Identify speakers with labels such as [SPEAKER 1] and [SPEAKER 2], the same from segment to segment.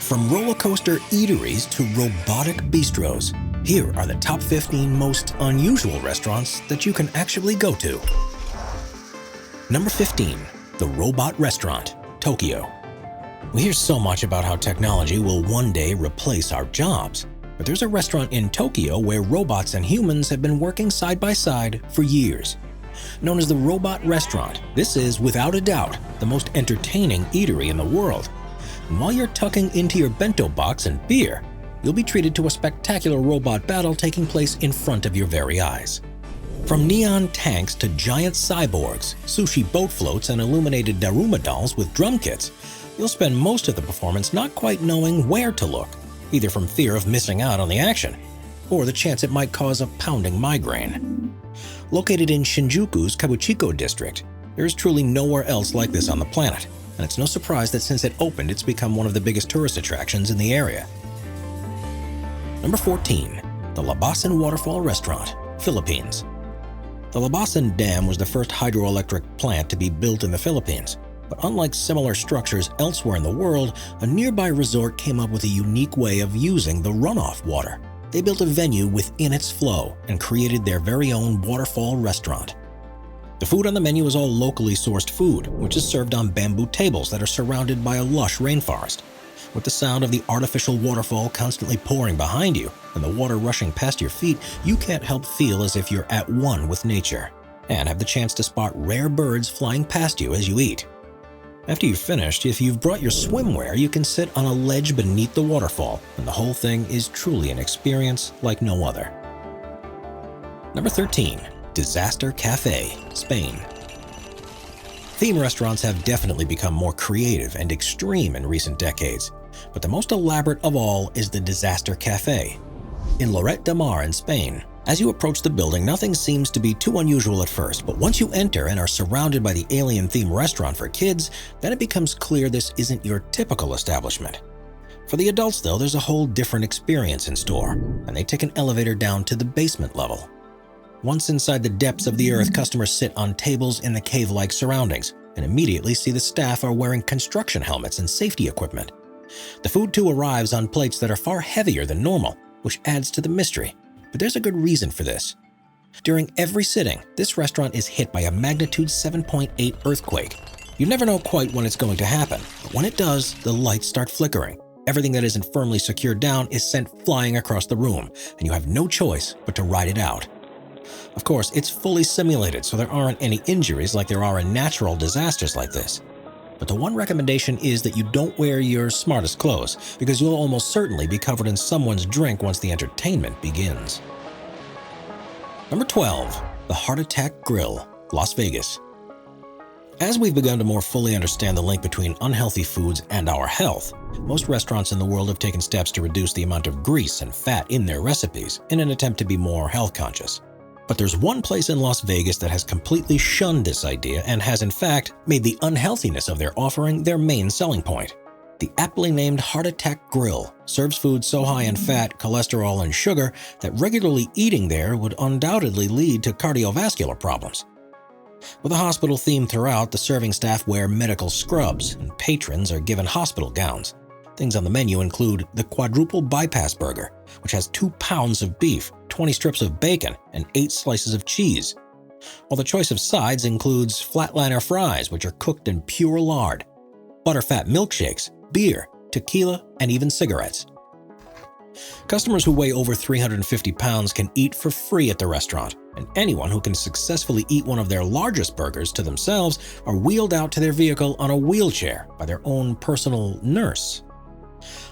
[SPEAKER 1] From rollercoaster eateries to robotic bistros, here are the top 15 most unusual restaurants that you can actually go to. Number 15. The Robot Restaurant, Tokyo. We hear so much about how technology will one day replace our jobs, but there's a restaurant in Tokyo where robots and humans have been working side by side for years. Known as the Robot Restaurant, this is, without a doubt, the most entertaining eatery in the world. And while you're tucking into your bento box and beer, you'll be treated to a spectacular robot battle taking place in front of your very eyes. From neon tanks to giant cyborgs, sushi boat floats, and illuminated Daruma dolls with drum kits, you'll spend most of the performance not quite knowing where to look, either from fear of missing out on the action, or the chance it might cause a pounding migraine. Located in Shinjuku's Kabukicho district, there is truly nowhere else like this on the planet, and it's no surprise that since it opened, it's become one of the biggest tourist attractions in the area. Number 14. The Labassin Waterfall Restaurant, Philippines. The Labassin Dam was the first hydroelectric plant to be built in the Philippines, but unlike similar structures elsewhere in the world, a nearby resort came up with a unique way of using the runoff water. They built a venue within its flow and created their very own waterfall restaurant. The food on the menu is all locally sourced food, which is served on bamboo tables that are surrounded by a lush rainforest. With the sound of the artificial waterfall constantly pouring behind you and the water rushing past your feet, you can't help feel as if you're at one with nature, and have the chance to spot rare birds flying past you as you eat. After you've finished, if you've brought your swimwear, you can sit on a ledge beneath the waterfall, and the whole thing is truly an experience like no other. Number 13. Disaster Café, Spain. Theme restaurants have definitely become more creative and extreme in recent decades, but the most elaborate of all is the Disaster Café in Lloret de Mar in Spain. As you approach the building, nothing seems to be too unusual at first, but once you enter and are surrounded by the alien-themed restaurant for kids, then it becomes clear this isn't your typical establishment. For the adults, though, there's a whole different experience in store, and they take an elevator down to the basement level. Once inside the depths of the earth, customers sit on tables in the cave-like surroundings and immediately see the staff are wearing construction helmets and safety equipment. The food too arrives on plates that are far heavier than normal, which adds to the mystery. But there's a good reason for this. During every sitting, this restaurant is hit by a magnitude 7.8 earthquake. You never know quite when it's going to happen, but when it does, the lights start flickering. Everything that isn't firmly secured down is sent flying across the room, and you have no choice but to ride it out. Of course, it's fully simulated, so there aren't any injuries like there are in natural disasters like this. But the one recommendation is that you don't wear your smartest clothes, because you'll almost certainly be covered in someone's drink once the entertainment begins. Number 12. The Heart Attack Grill, Las Vegas. As we've begun to more fully understand the link between unhealthy foods and our health, most restaurants in the world have taken steps to reduce the amount of grease and fat in their recipes in an attempt to be more health conscious. But there's one place in Las Vegas that has completely shunned this idea and has in fact made the unhealthiness of their offering their main selling point. The aptly named Heart Attack Grill serves food so high in fat, cholesterol, and sugar that regularly eating there would undoubtedly lead to cardiovascular problems. With a hospital theme throughout, the serving staff wear medical scrubs and patrons are given hospital gowns. Things on the menu include the quadruple bypass burger, which has 2 pounds of beef, 20 strips of bacon, and 8 slices of cheese. While the choice of sides includes flatliner fries, which are cooked in pure lard, butterfat milkshakes, beer, tequila, and even cigarettes. Customers who weigh over 350 pounds can eat for free at the restaurant, and anyone who can successfully eat one of their largest burgers to themselves are wheeled out to their vehicle on a wheelchair by their own personal nurse.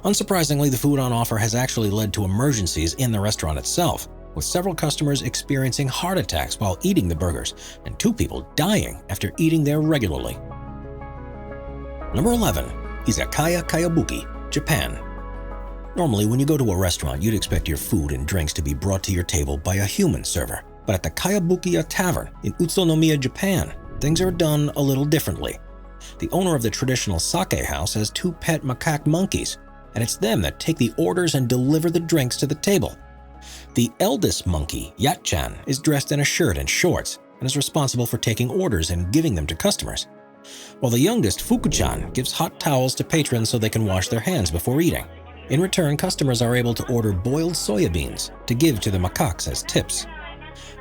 [SPEAKER 1] Unsurprisingly, the food on offer has actually led to emergencies in the restaurant itself, with several customers experiencing heart attacks while eating the burgers, and 2 people dying after eating there regularly. Number 11. Izakaya Kayabuki, Japan. Normally, when you go to a restaurant, you'd expect your food and drinks to be brought to your table by a human server. But at the Kayabuki Tavern in Utsunomiya, Japan, things are done a little differently. The owner of the traditional sake house has 2 pet macaque monkeys, and it's them that take the orders and deliver the drinks to the table. The eldest monkey, Yat-chan, is dressed in a shirt and shorts and is responsible for taking orders and giving them to customers. while the youngest, Fuku-chan, gives hot towels to patrons so they can wash their hands before eating. In return, customers are able to order boiled soya beans to give to the macaques as tips.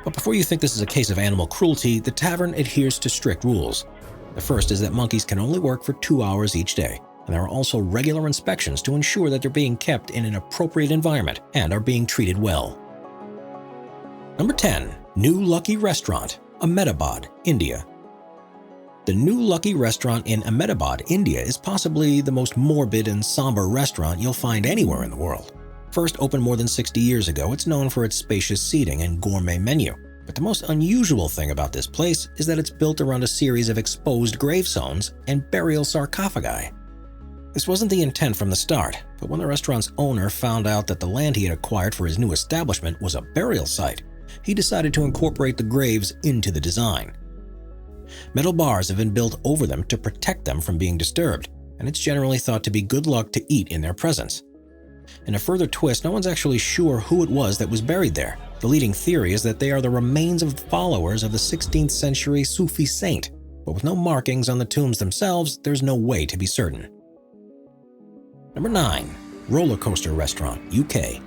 [SPEAKER 1] But before you think this is a case of animal cruelty, the tavern adheres to strict rules. The first is that monkeys can only work for 2 hours each day, and there are also regular inspections to ensure that they're being kept in an appropriate environment and are being treated well. Number 10. New Lucky Restaurant, Ahmedabad, India. The New Lucky Restaurant in Ahmedabad, India is possibly the most morbid and somber restaurant you'll find anywhere in the world. First opened more than 60 years ago, it's known for its spacious seating and gourmet menu. But the most unusual thing about this place is that it's built around a series of exposed gravestones and burial sarcophagi. This wasn't the intent from the start, but when the restaurant's owner found out that the land he had acquired for his new establishment was a burial site, he decided to incorporate the graves into the design. Metal bars have been built over them to protect them from being disturbed, and it's generally thought to be good luck to eat in their presence. In a further twist, no one's actually sure who it was that was buried there. The leading theory is that they are the remains of followers of the 16th century Sufi saint, but with no markings on the tombs themselves, there's no way to be certain. Number 9. Rollercoaster Restaurant UK.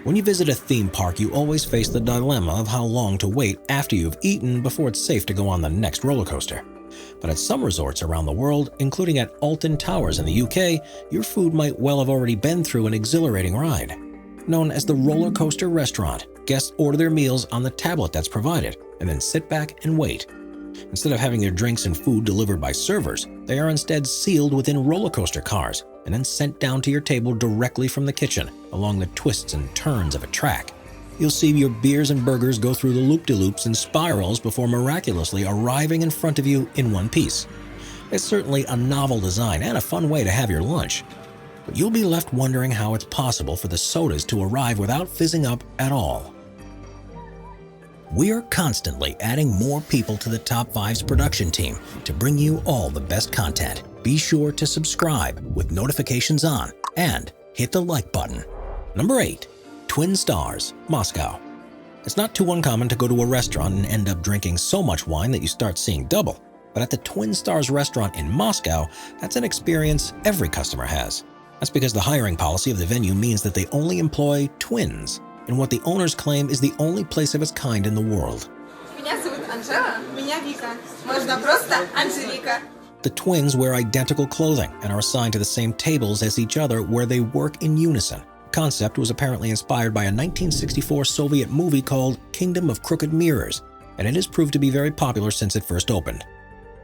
[SPEAKER 1] When you visit a theme park, you always face the dilemma of how long to wait after you've eaten before it's safe to go on the next roller coaster. But at some resorts around the world, including at Alton Towers in the UK, your food might well have already been through an exhilarating ride. Known as the Rollercoaster Restaurant, guests order their meals on the tablet that's provided and then sit back and wait. Instead of having their drinks and food delivered by servers, they are instead sealed within roller coaster cars and then sent down to your table directly from the kitchen along the twists and turns of a track. You'll see your beers and burgers go through the loop-de-loops and spirals before miraculously arriving in front of you in one piece. It's certainly a novel design and a fun way to have your lunch, but you'll be left wondering how it's possible for the sodas to arrive without fizzing up at all. We are constantly adding more people to the Top 5's production team to bring you all the best content. Be sure to subscribe with notifications on and hit the like button. Number 8. Twin Stars, Moscow. It's not too uncommon to go to a restaurant and end up drinking so much wine that you start seeing double. But at the Twin Stars restaurant in Moscow, that's an experience every customer has. That's because the hiring policy of the venue means that they only employ twins, in what the owners claim is the only place of its kind in the world. The twins wear identical clothing and are assigned to the same tables as each other where they work in unison. The concept was apparently inspired by a 1964 Soviet movie called Kingdom of Crooked Mirrors, and it has proved to be very popular since it first opened.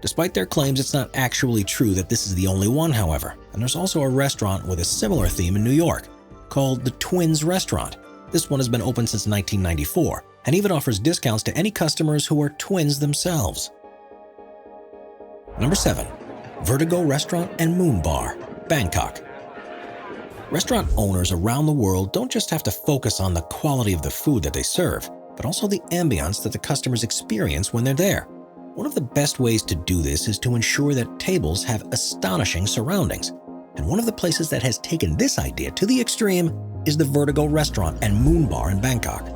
[SPEAKER 1] Despite their claims, it's not actually true that this is the only one, however, and there's also a restaurant with a similar theme in New York called the Twins Restaurant. This one has been open since 1994 and even offers discounts to any customers who are twins themselves. Number 7. Vertigo Restaurant and Moon Bar, Bangkok. Restaurant owners around the world don't just have to focus on the quality of the food that they serve, but also the ambiance that the customers experience when they're there. One of the best ways to do this is to ensure that tables have astonishing surroundings. And one of the places that has taken this idea to the extreme is the Vertigo Restaurant and Moon Bar in Bangkok.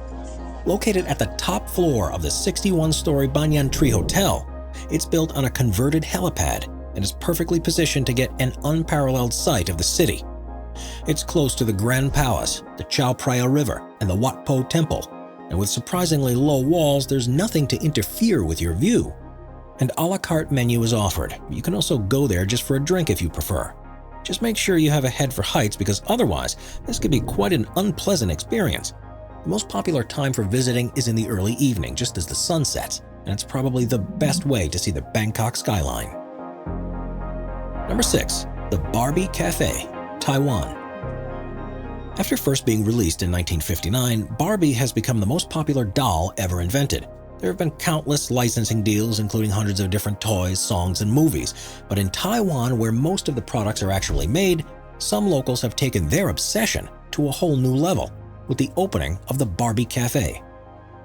[SPEAKER 1] Located at the top floor of the 61-story Banyan Tree Hotel, it's built on a converted helipad and is perfectly positioned to get an unparalleled sight of the city. It's close to the Grand Palace, the Chao Phraya River, and the Wat Po Temple, and with surprisingly low walls, there's nothing to interfere with your view. An a la carte menu is offered. You can also go there just for a drink if you prefer. Just make sure you have a head for heights, because otherwise, this could be quite an unpleasant experience. The most popular time for visiting is in the early evening, just as the sun sets, and it's probably the best way to see the Bangkok skyline. Number 6. The Barbie Café, Taiwan. After first being released in 1959, Barbie has become the most popular doll ever invented. There have been countless licensing deals, including hundreds of different toys, songs, and movies. But in Taiwan, where most of the products are actually made, some locals have taken their obsession to a whole new level with the opening of the Barbie Café.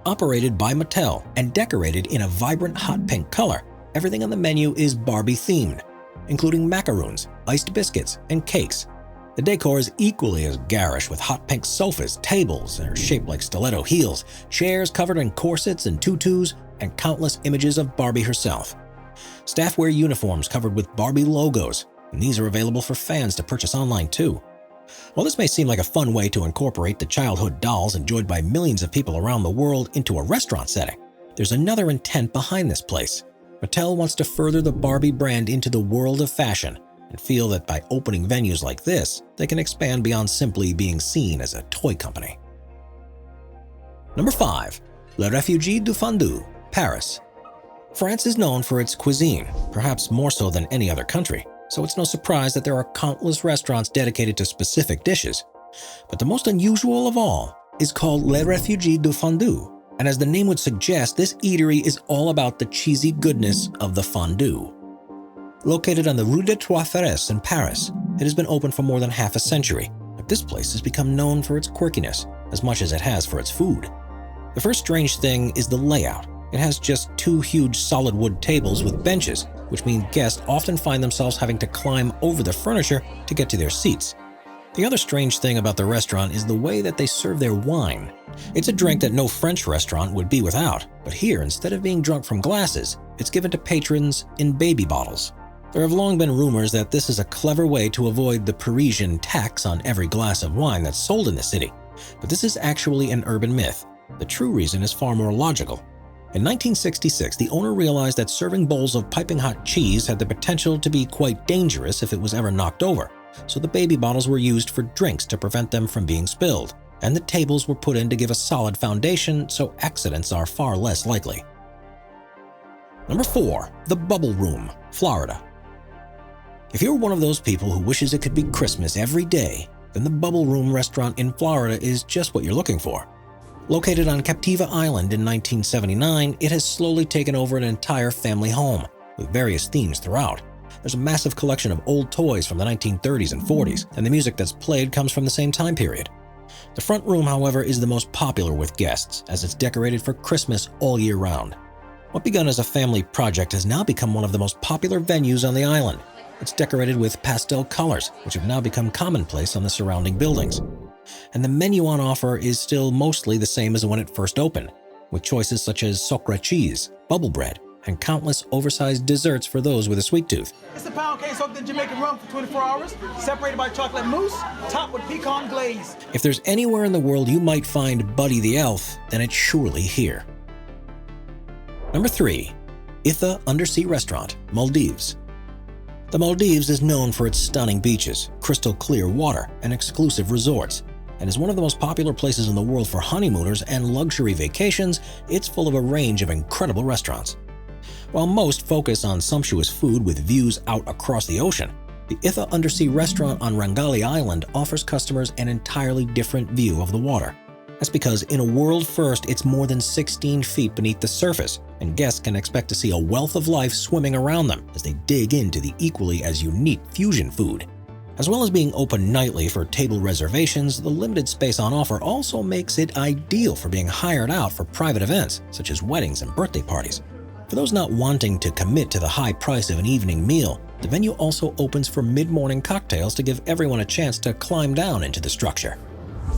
[SPEAKER 1] Operated by Mattel and decorated in a vibrant hot pink color, everything on the menu is Barbie-themed, including macaroons, iced biscuits, and cakes. The decor is equally as garish, with hot pink sofas, tables that are shaped like stiletto heels, chairs covered in corsets and tutus, and countless images of Barbie herself. Staff wear uniforms covered with Barbie logos, and these are available for fans to purchase online too. While this may seem like a fun way to incorporate the childhood dolls enjoyed by millions of people around the world into a restaurant setting, there's another intent behind this place. Mattel wants to further the Barbie brand into the world of fashion and feel that by opening venues like this, they can expand beyond simply being seen as a toy company. Number 5. Le Refuge du Fondus, Paris. France is known for its cuisine, perhaps more so than any other country, so it's no surprise that there are countless restaurants dedicated to specific dishes. But the most unusual of all is called Le Refuge du Fondus, and as the name would suggest, this eatery is all about the cheesy goodness of the fondue. Located on the Rue des Trois Frères in Paris, it has been open for more than half a century, but this place has become known for its quirkiness as much as it has for its food. The first strange thing is the layout. It has just 2 huge solid wood tables with benches, which mean guests often find themselves having to climb over the furniture to get to their seats. The other strange thing about the restaurant is the way that they serve their wine. It's a drink that no French restaurant would be without, but here, instead of being drunk from glasses, it's given to patrons in baby bottles. There have long been rumors that this is a clever way to avoid the Parisian tax on every glass of wine that's sold in the city, but this is actually an urban myth. The true reason is far more logical. In 1966, the owner realized that serving bowls of piping hot cheese had the potential to be quite dangerous if it was ever knocked over, so the baby bottles were used for drinks to prevent them from being spilled, and the tables were put in to give a solid foundation so accidents are far less likely. Number 4. The Bubble Room, Florida. If you're one of those people who wishes it could be Christmas every day, then the Bubble Room restaurant in Florida is just what you're looking for. Located on Captiva Island in 1979, it has slowly taken over an entire family home, with various themes throughout. There's a massive collection of old toys from the 1930s and 40s, and the music that's played comes from the same time period. The front room, however, is the most popular with guests, as it's decorated for Christmas all year round. What begun as a family project has now become one of the most popular venues on the island. It's decorated with pastel colors, which have now become commonplace on the surrounding buildings. And the menu on offer is still mostly the same as when it first opened, with choices such as socra cheese, bubble bread, and countless oversized desserts for those with a sweet tooth.
[SPEAKER 2] It's a pound cake soaked in Jamaican rum for 24 hours, separated by chocolate mousse, topped with pecan glaze.
[SPEAKER 1] If there's anywhere in the world you might find Buddy the Elf, then it's surely here. Number 3. Ithaa Undersea Restaurant, Maldives. The Maldives is known for its stunning beaches, crystal clear water, and exclusive resorts, and is one of the most popular places in the world for honeymooners and luxury vacations. It's full of a range of incredible restaurants. While most focus on sumptuous food with views out across the ocean, the Ithaa Undersea Restaurant on Rangali Island offers customers an entirely different view of the water. That's because in a world first, it's more than 16 feet beneath the surface, and guests can expect to see a wealth of life swimming around them as they dig into the equally as unique fusion food. As well as being open nightly for table reservations, the limited space on offer also makes it ideal for being hired out for private events, such as weddings and birthday parties. For those not wanting to commit to the high price of an evening meal, the venue also opens for mid-morning cocktails to give everyone a chance to climb down into the structure.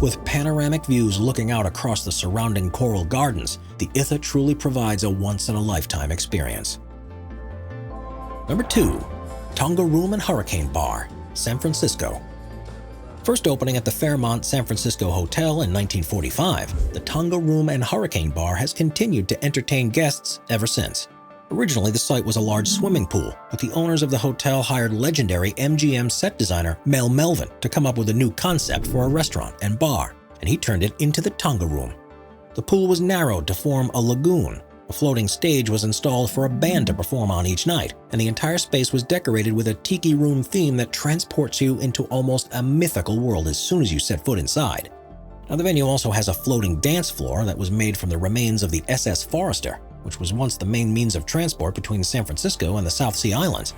[SPEAKER 1] With panoramic views looking out across the surrounding coral gardens, the Ithaa truly provides a once-in-a-lifetime experience. Number 2. Tonga Room and Hurricane Bar, San Francisco. First opening at the Fairmont San Francisco Hotel in 1945, the Tonga Room and Hurricane Bar has continued to entertain guests ever since. Originally, the site was a large swimming pool, but the owners of the hotel hired legendary MGM set designer Mel Melvin to come up with a new concept for a restaurant and bar, and he turned it into the Tonga Room. The pool was narrowed to form a lagoon. A floating stage was installed for a band to perform on each night, and the entire space was decorated with a tiki room theme that transports you into almost a mythical world as soon as you set foot inside. Now, the venue also has a floating dance floor that was made from the remains of the SS Forester, which was once the main means of transport between San Francisco and the South Sea Islands.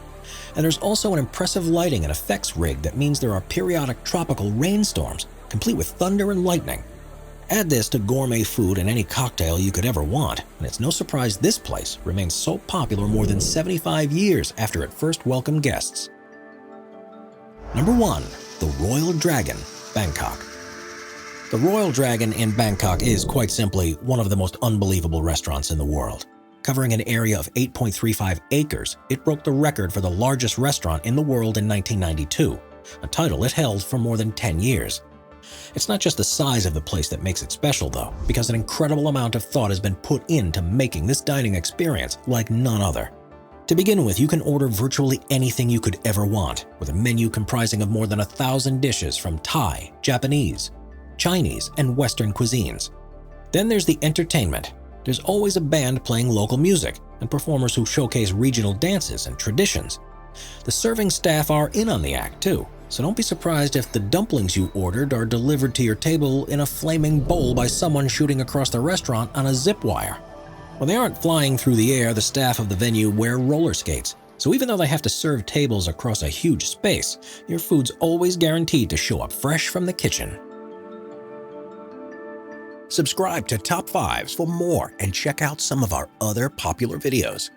[SPEAKER 1] And there's also an impressive lighting and effects rig that means there are periodic tropical rainstorms, complete with thunder and lightning. Add this to gourmet food and any cocktail you could ever want, and it's no surprise this place remains so popular more than 75 years after it first welcomed guests. Number 1. The Royal Dragon, Bangkok. The Royal Dragon in Bangkok is, quite simply, one of the most unbelievable restaurants in the world. Covering an area of 8.35 acres, it broke the record for the largest restaurant in the world in 1992, a title it held for more than 10 years. It's not just the size of the place that makes it special, though, because an incredible amount of thought has been put into making this dining experience like none other. To begin with, you can order virtually anything you could ever want, with a menu comprising of more than 1,000 dishes from Thai, Japanese, Chinese, and Western cuisines. Then there's the entertainment. There's always a band playing local music and performers who showcase regional dances and traditions. The serving staff are in on the act too, so don't be surprised if the dumplings you ordered are delivered to your table in a flaming bowl by someone shooting across the restaurant on a zip wire. When they aren't flying through the air, the staff of the venue wear roller skates, so even though they have to serve tables across a huge space, your food's always guaranteed to show up fresh from the kitchen. Subscribe to Top 5s for more and check out some of our other popular videos.